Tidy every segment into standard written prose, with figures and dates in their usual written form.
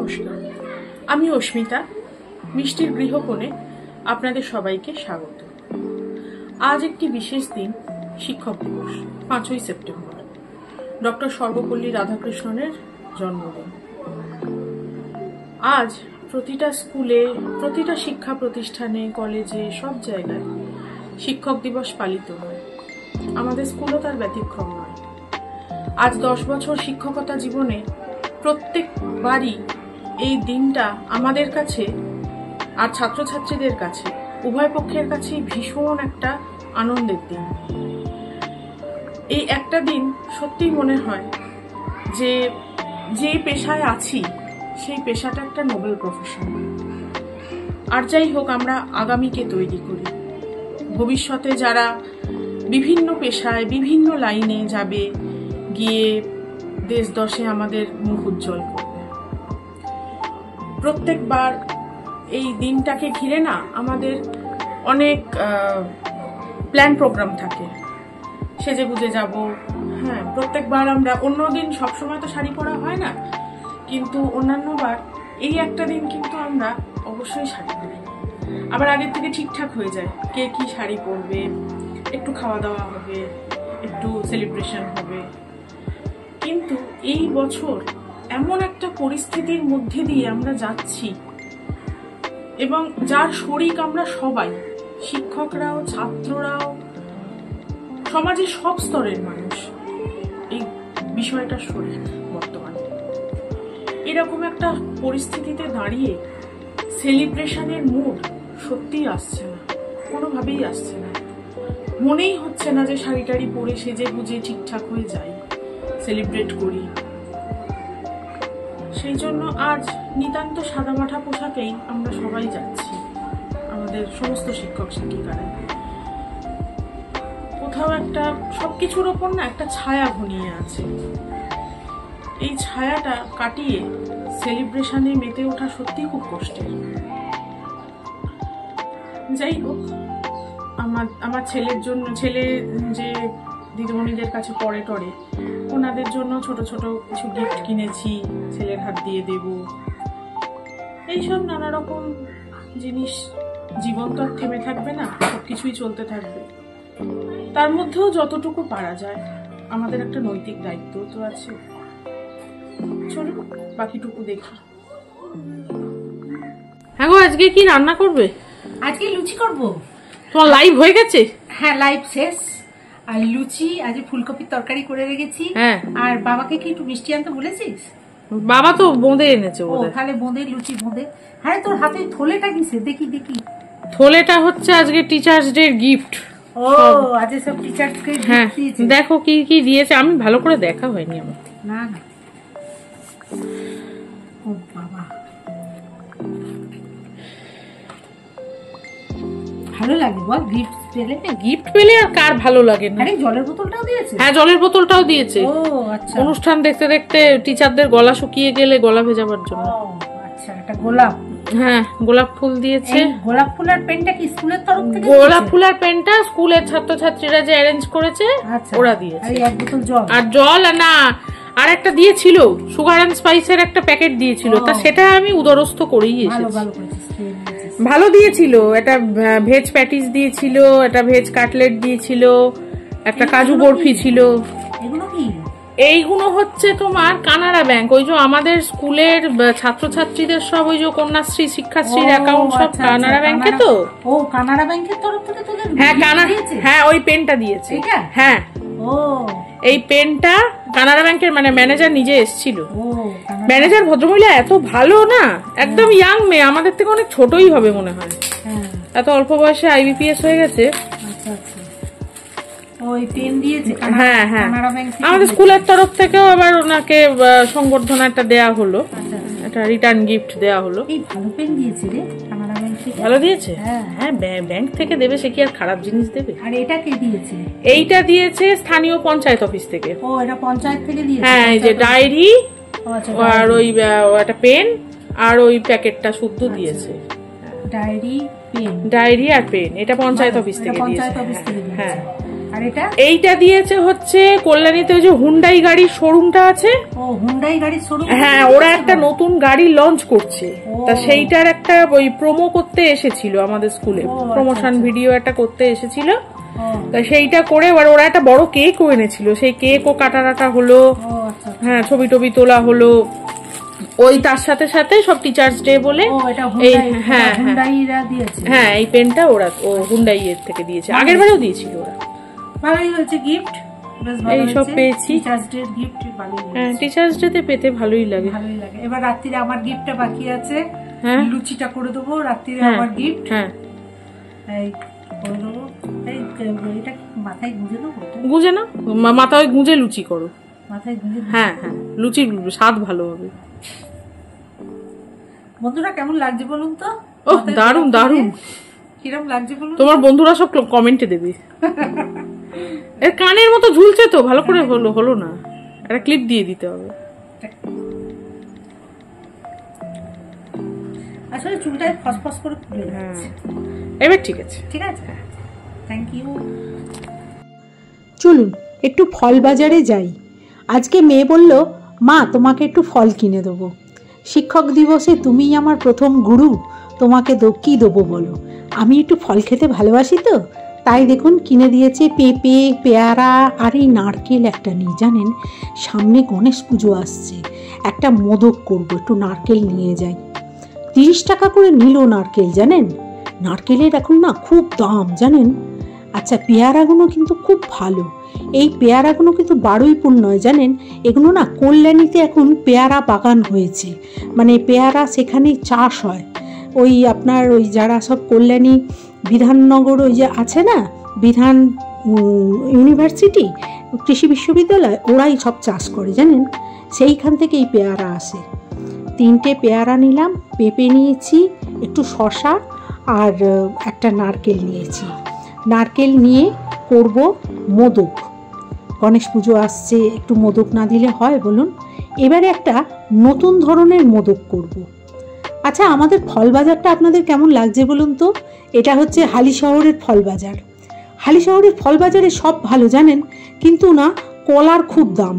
নমস্কার, আমি অস্মিতা, মিষ্টির গৃহকোণে আপনাদের সবাইকে স্বাগত। আজ একটি বিশেষ দিন, শিক্ষক দিবস, 5ই সেপ্টেম্বর, ডক্টর সর্বপল্লী রাধাকৃষ্ণনের জন্মদিন। আজ প্রতিটা স্কুলে, প্রতিটা শিক্ষা প্রতিষ্ঠানে, কলেজে, সব জায়গায় শিক্ষক দিবস পালিত হয়। আমাদের স্কুলও তার ব্যতিক্রম নয়। আজ 10 বছর শিক্ষকতা জীবনে প্রত্যেকবারই এই দিনটা আমাদের কাছে আর ছাত্রছাত্রীদের কাছে, উভয় পক্ষের কাছেই ভীষণ একটা আনন্দের দিন। এই একটা দিন সত্যিই মনে হয় যে পেশায় আছি সেই পেশাটা একটা নোবেল প্রফেশন। আর যাই হোক, আমরা আগামীকে তৈরি করি। ভবিষ্যতে যারা বিভিন্ন পেশায়, বিভিন্ন লাইনে যাবে, গিয়ে দেশ দশে আমাদের মুখ উজ্জ্বল করবে। প্রত্যেকবার এই দিনটাকে ঘিরে না আমাদের অনেক প্ল্যান প্রোগ্রাম থাকে। সেজে গুজে যাব। হ্যাঁ, প্রত্যেকবার আমরা অন্যদিন সবসময় তো শাড়ি পরা হয় না, কিন্তু অন্যান্যবার এই একটা দিন কিন্তু আমরা অবশ্যই শাড়ি পরি। আবার আগের থেকে ঠিকঠাক হয়ে যায় কে কি শাড়ি পরবে, একটু খাওয়া দাওয়া হবে, একটু সেলিব্রেশন হবে। কিন্তু এই বছর এমন একটা পরিস্থিতির মধ্যে দিয়ে আমরা যাচ্ছি, এবং যার শরিক আমরা সবাই, শিক্ষকরাও, ছাত্ররাও, সমাজের সব স্তরের মানুষ এই বিষয়টার শরিক। বর্তমানে এরকম একটা পরিস্থিতিতে দাঁড়িয়ে সেলিব্রেশনের মুড সত্যিই আসছে না, কোনোভাবেই আসছে না। মনেই হচ্ছে না যে শাড়ি টাড়ি পরে সেজে গুজে ঠিকঠাক হয়ে যাই, সেলিব্রেট করি। সেই জন্য আজ নিতান্ত সাদামাঠা পোশাকেই আমরা সবাই যাচ্ছি, আমাদের সমস্ত শিক্ষক শিক্ষিকারা। কোথাও একটা সবকিছুর ওপর না একটা ছায়া ঘনিয়ে আছে। এই ছায়াটা কাটিয়ে সেলিব্রেশনে মেতে ওঠা সত্যি খুব কষ্টের। যাই হোক, আমার ছেলে যে দিদিমণিদের কাছে পড়ে টরে, ওনাদের জন্য ছোট ছোট কিছু গিফট কিনেছি, ছেলের হাত দিয়ে দেব। এইসব নানা রকম জিনিস। জীবন তো আর থেমে থাকবে না, সবকিছুই চলতে থাকবে। তার মধ্যেও যতটুকু পারা যায়, আমাদের একটা নৈতিক দায়িত্ব তো আছে। চলো বাকিটুকু দেখি। হ্যাঁ গো, আজকে কি রান্না করবে? আজকে লুচি করব। তোমার লাইভ হয়ে গেছে? হ্যাঁ, লাইভ শেষ। আর লুচি, আজ ফুলকপির তরকারি করে রেখেছি। হ্যাঁ। আর বাবাকে কি একটু মিষ্টি আনতে বলেছিস? বাবা তো বোঁদে এনেছে। ও, তাহলে বোঁদে লুচি, বোঁদে। হ্যাঁ, তোর হাতে থলেটা কিসে? দেখি দেখি। থলেটা হচ্ছে আজকে টিচার্স ডে গিফট। ও, আজ সব টিচার্স কে হ্যাঁ, গিফট দিয়েছে। দেখো কি কি দিয়েছে। আমি ভালো করে দেখা হয়নি আমার। না না, ও বাবা, ভালো লাগে বল গিফট পেলে? গিফট পেলে আর কার ভালো লাগে না। আরে জলের বোতলটাও দিয়েছে? হ্যাঁ, জলের বোতলটাও দিয়েছে। ও আচ্ছা। অনুষ্ঠান দেখতে দেখতে টিচারদের গলা শুকিয়ে গেলে গলা ভেজাবার জন্য। ও আচ্ছা, একটা গোলাপ। হ্যাঁ, গোলাপ ফুল দিয়েছে। গোলাপ ফুল আর পেনটা কি স্কুলের তরফ থেকে? গোলাপ ফুল আর পেনটা স্কুলের ছাত্রছাত্রীরা যে অ্যারেঞ্জ করেছে ওরা দিয়েছে। আর এক বোতল জল। আর জল না, আর একটা দিয়েছিল, সুগার এন্ড স্পাইসের একটা প্যাকেট দিয়েছিল। তা সেটা আমি উদরস্থ করেই এসেছি। ভালো দিয়েছিল। একটা ভেজ প্যাটিস দিয়েছিল, একটা ভেজ কাটলেট দিয়েছিল, একটা কাজু বরফি ছিল। এগুলো কি? এইগুলো হচ্ছে তোমার কানাড়া ব্যাংক। ওই যে আমাদের স্কুলের ছাত্রছাত্রীদের সব ওই যে কন্যাশ্রী, শিক্ষাশ্রীর অ্যাকাউন্ট সব কানাড়া ব্যাংকে। তো ও, কানাড়া ব্যাংকের তরফ থেকে তোদের? হ্যাঁ, হ্যাঁ, ওই পেনটা দিয়েছে। হ্যাঁ, ও, এই পেনটা কানাড়া ব্যাংকের মানে ম্যানেজার নিজে এসেছিল। ম্যানেজার ভদ্রমহিলা এত ভালো না, একদম ইয়াং মেয়ে, আমাদের থেকে অনেক ছোটই হবে মনে হয়। এত অল্প বয়সে IBPS হয়ে গেছে। ওই পেন দিয়েছে। হ্যাঁ হ্যাঁ, আমাদের স্কুলের তরফ থেকেও আবার ওনাকে সংবর্ধনা একটা দেয়া হলো, একটা রিটার্ন গিফট দেয়া হলো। এই ভালো পেন দিয়েছে রে, কানাড়া ব্যাংক থেকে। ভালো দিয়েছে? হ্যাঁ, ব্যাংক থেকে দেবে, সে কি আর খারাপ জিনিস দেবে? আর এটা কে দিয়েছে? এইটা দিয়েছে স্থানীয় পঞ্চায়েত অফিস থেকে। ও, এটা পঞ্চায়েত থেকে দিয়েছে? হ্যাঁ, এই যে ডায়েরি আর ওই একটা পেন আর ওই প্যাকেটটা শুদ্ধ দিয়েছে। Diary, pen. ডায়েরি আর পেন, এটা পঞ্চায়েত অফিস থেকে দিয়েছে। পঞ্চায়েত অফিস থেকে। হ্যাঁ, আর এটা এইটা দিয়েছে হচ্ছে কল্যাণীতে ওই যে হুন্ডাই গাড়ির শোরুমটা আছে। ও হুন্ডাই গাড়ির শোরুম। হ্যাঁ, ওরা একটা নতুন গাড়ি লঞ্চ করছে, তা সেইটার একটা ওই প্রোমো করতে এসেছিল আমাদের স্কুলে, প্রমোশন ভিডিও একটা করতে এসেছিল। তা সেইটা করে ওরা একটা বড় কেকও এনেছিল, সেই কেকও কাটা হলো। হ্যাঁ, ছবি টবি তোলা হলো। ওই তার সাথে সাথে সব টিচার্স ডে বলে হ্যাঁ এই পেনটা ওরা হুন্ডাই এর থেকে দিয়েছে, আগের বারেও দিয়েছিল ওরা। ভালোই হয়েছে গিফট, এই সব পেয়েছি। টিচার্স ডে তে পেতে ভালোই লাগে। এবার রাত্রিরে আমার গিফটটা বাকি আছে, লুচিটা করে দেবো রাত্রিরে আমার গিফট। হ্যাঁ এই করে দেবো। এটা মাথায় গুঁজে দেবো, গুঁজে না, মাথায় গুঁজে লুচি করো, মাথায় গুঁজে। হ্যাঁ হ্যাঁ, লুচির স্বাদ ভালো হবে। বন্ধুরা কেমন লাগছে বলুন তো? ও দারুন দারুন, কিরকম লাগছে বলুন? তোমার বন্ধুরা সব কমেন্টে দেবে। এর কানের মতো ঝুলছে তো, ভালো করে হলো না, একটা ক্লিপ দিয়ে দিতে হবে। আসলে চুলটায় ফসফস করে খুলে যাচ্ছে। এবার ঠিক আছে, ঠিক আছে, থ্যাংক ইউ। চলুন একটু ফল বাজারে যাই। আজকে মেয়ে বলল, মা তোমাকে একটু ফল কিনে দেবো, শিক্ষক দিবসে তুমিই আমার প্রথম গুরু, তোমাকে কি দেবো বলো? আমি একটু ফল খেতে ভালোবাসি তো, তাই দেখুন কিনে দিয়েছে পেঁপে, পেয়ারা আর এই নারকেল একটা নিয়ে। জানেন সামনে গণেশ পুজো আসছে, একটা মোদক করবো, একটু নারকেল নিয়ে যাই। 30 টাকা করে নিল নারকেল। জানেন নারকেলের এখন না খুব দাম জানেন। আচ্ছা পেয়ারাগুলো কিন্তু খুব ভালো, এই পেয়ারাগুলো কিন্তু বারুইপুর নয় জানেন, এগুলো না কল্যাণীতে এখন পেয়ারা বাগান হয়েছে, মানে পেয়ারা সেখানেই চাষ হয়। ওই আপনার ওই যারা সব কল্যাণী বিধাননগর ওই যে আছে না বিধান ইউনিভার্সিটি কৃষি বিশ্ববিদ্যালয়, ওরাই সব চাষ করে জানেন, সেইখান থেকে এই পেয়ারা আসে। 3টে পেয়ারা নিলাম, পেঁপে নিয়েছি, একটু শসা আর একটা নারকেল নিয়েছি। নারকেল নিয়ে করব মোদক, গণেশ পুজো আসছে, একটু মোদক না দিলে হয় বলুন? এবারে একটা নতুন ধরনের মোদক করব। আচ্ছা আমাদের ফল বাজারটা আপনাদের কেমন লাগছে বলুন তো? এটা হচ্ছে হালিশহরের ফল বাজার। হালিশহরের ফল বাজারে সব ভালো জানেন, কিন্তু না কলার খুব দাম।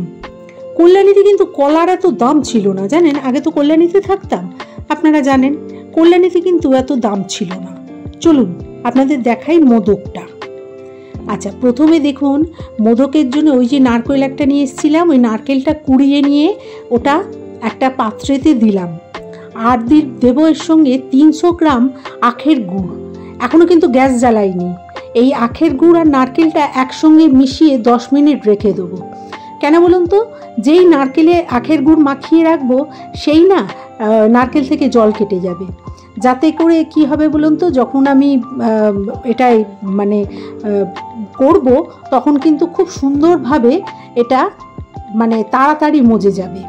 কল্যাণীতে কিন্তু কলার এত দাম ছিল না জানেন, আগে তো কল্যাণীতে থাকতাম, আপনারা জানেন কল্যাণীতে কিন্তু এত দাম ছিল না। চলুন আপনাদের দেখাই মোদকটা। আচ্ছা প্রথমে দেখুন মোদকের জন্য ওই যে নারকেল একটা নিয়ে এসেছিলাম, ওই নারকেলটা কুড়িয়ে নিয়ে ওটা একটা পাত্রেতে দিলাম, আর দেব এর সঙ্গে 300 গ্রাম আখের গুড়। এখনো কিন্তু গ্যাস জ্বালাইনি। এই আখের গুড় আর নারকেলটা একসঙ্গে মিশিয়ে 10 মিনিট রেখে দেবো। কেন বলুন তো? যেই নারকেলে আখের গুড় মাখিয়ে রাখবো সেই না নারকেল থেকে জল কেটে যাবে, যাতে করে কি হবে বলুন তো, যখন আমি এটাই মানে করব তখন কিন্তু খুব সুন্দরভাবে এটা মানে তাড়াতাড়ি মজে যাবে।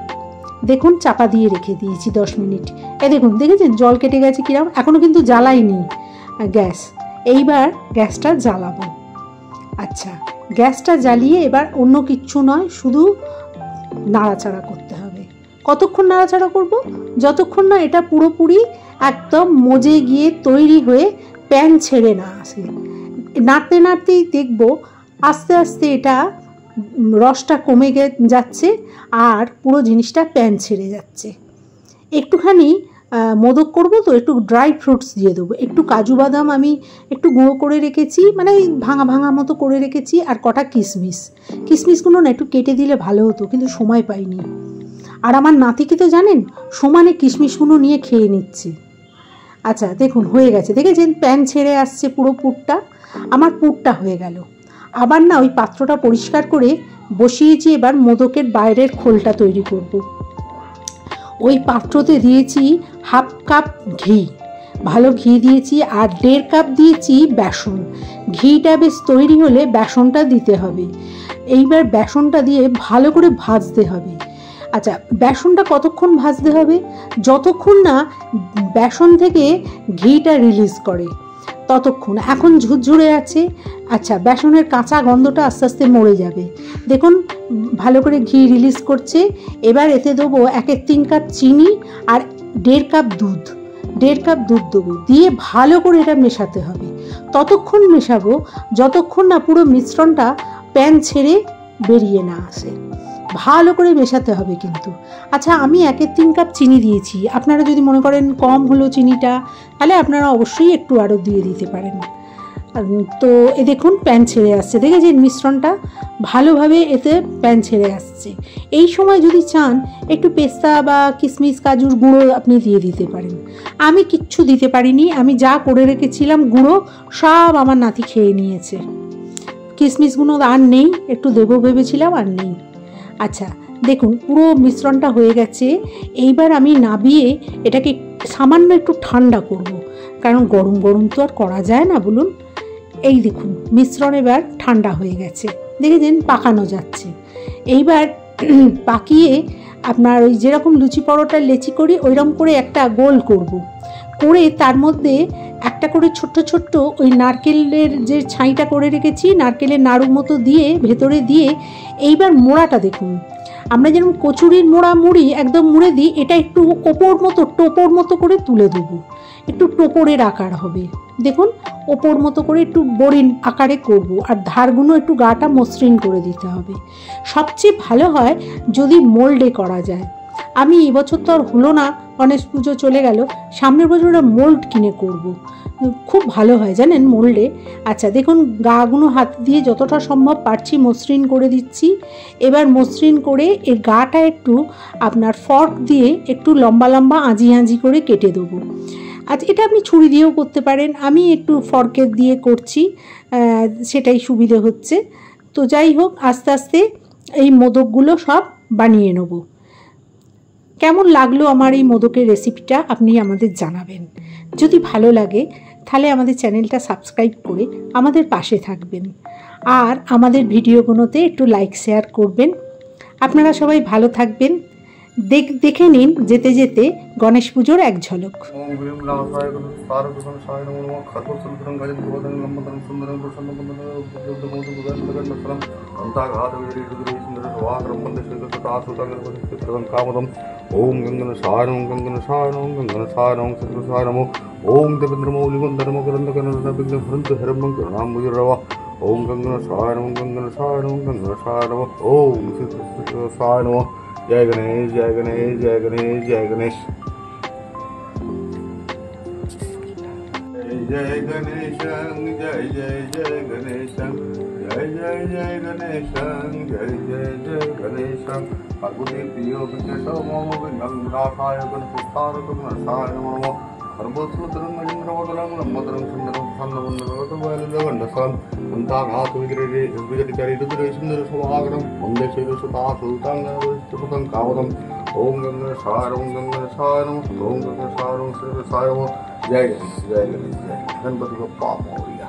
দেখুন চাপা দিয়ে রেখে দিয়েছি 10 মিনিট। দেখুন দেখেছেন জল কেটে গেছে কিরকম, এখনও কিন্তু জ্বালাইনি গ্যাস। এইবার গ্যাসটা জ্বালাবো। আচ্ছা গ্যাসটা জ্বালিয়ে এবার অন্য কিচ্ছু নয়, শুধু নাড়াচাড়া করতে হবে। কতক্ষণ নাড়াচাড়া করব? যতক্ষণ না এটা পুরোপুরি একদম মজে গিয়ে তৈরি হয়ে প্যান ছেড়ে না আসে। নাড়তে নাড়তেই দেখব আস্তে আস্তে এটা রসটা কমে যাচ্ছে আর পুরো জিনিসটা প্যান ছেড়ে যাচ্ছে। একটুখানি মোদক করব তো একটু ড্রাই ফ্রুটস দিয়ে দেবো, একটু কাজু বাদাম আমি একটু গুঁড়ো করে রেখেছি, মানে ওই ভাঙা ভাঙা মতো করে রেখেছি, আর কটা কিশমিশগুলো না একটু কেটে দিলে ভালো হতো, কিন্তু সময় পাইনি। আর আমার নাতিকে তো জানেন সমানে কিশমিশগুলো নিয়ে খেয়ে নিচ্ছে। আচ্ছা দেখুন হয়ে গেছে, দেখেছেন প্যান ছেড়ে আসছে পুরো পুরটা, আমার পুরটা হয়ে গেল। আবার না ওই পাত্রটা পরিষ্কার করে বসিয়েছি, এবার মোদকের বাইরের খোলটা তৈরি করব। ওই পাত্রতে দিয়েছি 1/2 কাপ ঘি, ভালো ঘি দিয়েছি, আর 1.5 কাপ দিয়েছি বেসন। ঘিটা বেশ তৈরি হলে বেসনটা দিতে হবে। এইবার বেসনটা দিয়ে ভালো করে ভাজতে হবে। আচ্ছা বেসনটা কতক্ষণ ভাজতে হবে? যতক্ষণ না বেসন থেকে ঘিটা রিলিজ করে ততক্ষণ। এখন ঝুরঝুরে আছে, আচ্ছা বেসনের কাঁচা গন্ধটা আস্তে আস্তে মরে যাবে। দেখুন ভালো করে ঘি রিলিজ করছে। এবার এতে দেবো 1/3 কাপ চিনি আর 1.5 কাপ দুধ। 1.5 কাপ দুধ দেবো, দিয়ে ভালো করে এটা মেশাতে হবে। ততক্ষণ মেশাবো যতক্ষণ না পুরো মিশ্রণটা প্যান ছেড়ে বেরিয়ে না আসে। ভালো করে মেশাতে হবে কিন্তু। আচ্ছা, আমি 1/3 কাপ চিনি দিয়েছি, আপনারা যদি মনে করেন কম হলো চিনিটা তাহলে আপনারা অবশ্যই একটু আরও দিয়ে দিতে পারেন। তো এ দেখুন প্যান ছেড়ে আসছে, দেখেছেন মিশ্রণটা ভালোভাবে এতে প্যান ছেড়ে আসছে। এই সময় যদি চান একটু পেস্তা বা কিশমিশ কাজুর গুঁড়ো আপনি দিয়ে দিতে পারেন। আমি কিচ্ছু দিতে পারিনি, আমি যা করে রেখেছিলাম গুঁড়ো সব আমার নাতি খেয়ে নিয়েছে। কিশমিশগুলো আর নেই, একটু দেবো ভেবেছিলাম আর নেই। আচ্ছা দেখুন পুরো মিশ্রণটা হয়ে গেছে। এইবার আমি নাবিয়ে এটাকে সামান্য একটু ঠান্ডা করব, কারণ গরম গরম তো আর করা যায় না বলুন। এই দেখুন মিশ্রণ এবার ঠান্ডা হয়ে গেছে, দেখেছেন পাকানো যাচ্ছে। এইবার পাকিয়ে আপনার ওই যেরকম লুচি পরোটা লেচি করি ওইরকম করে একটা গোল করব, করে তার মধ্যে একটা করে ছোট্ট ছোট্ট ওই নারকেলের যে ছাইটা করে রেখেছি নারকেলের নাড়ু মতো দিয়ে ভেতরে দিয়ে এইবার মোড়াটা দেখুন, আমরা যেরকম কচুরির মোড়া মুড়ি একদম মুড়ে দিই, এটা একটু টোপর মতো করে তুলে দেবো, একটু টোপরের আকার হবে। দেখুন ওপর মতো করে একটু বড়ির আকারে করব, আর ধারগুলো একটু গাটা মসৃণ করে দিতে হবে। সবচেয়ে ভালো হয় যদি মোল্ডে করা যায়। আমি এবছর তো আর হলো না, গণেশ পুজো চলে গেল, সামনের বছর মোল্ড কিনে করব, খুব ভালো হয় জানেন মোল্ডে। আচ্ছা দেখুন গাগুলো হাত দিয়ে যতটা সম্ভব পারছি মসৃণ করে দিচ্ছি। এবার মসৃণ করে এর গাটা একটু আপনার ফর্ক দিয়ে একটু লম্বা লম্বা আঁজি করে কেটে দেবো। আচ্ছা এটা আপনি ছুরি দিয়েও করতে পারেন, আমি একটু ফর্কের দিয়ে করছি, সেটাই সুবিধে হচ্ছে। তো যাই হোক আস্তে আস্তে এই মোদকগুলো সব বানিয়ে নেব। কেমন লাগলো আমার এই মোদকের রেসিপিটা আপনি আমাদের জানাবেন। যদি ভালো লাগে তাহলে আমাদের চ্যানেলটা সাবস্ক্রাইব করে আমাদের পাশে থাকবেন, আর আমাদের ভিডিওগুলোতে একটু লাইক শেয়ার করবেন। আপনারা সবাই ভালো থাকবেন। দেখে নিন যেতে যেতে গণেশ পুজোর এক ঝলক। ओम गंगन सारं गंगन सारं गंगन सारं सत्र सारं ओम देवेंद्रमौलि वंदनम करंदकन विघ्न भ्रंत हरमं करुणां मुजिरवा ओम गंगन सारं गंगन ओम श्री सारं जय गणेश जय गणेश जय गणेश जय गणेश जय गणेश जय जय जय गणेश जय जय जय गणेश जय जय जय गणेश पार्वती प्रिय विजय मम विघ्ननाशाय गणपुष्टारक गणेशाय नमः सर्वोत्तरं महेन्द्रवदनं नमोदरं सुन्दरं प्रसन्नवन्दनं अन्ताघात विजयकारी रुद्रे सुन्दर शोभागरं वन्दे श्रीसुता सुल्तां कावदं ओम गंगन सारं ओम गंगन सारं श्री सारं जय गणेश जय गणेश जय गणपति बप्पा मोरया।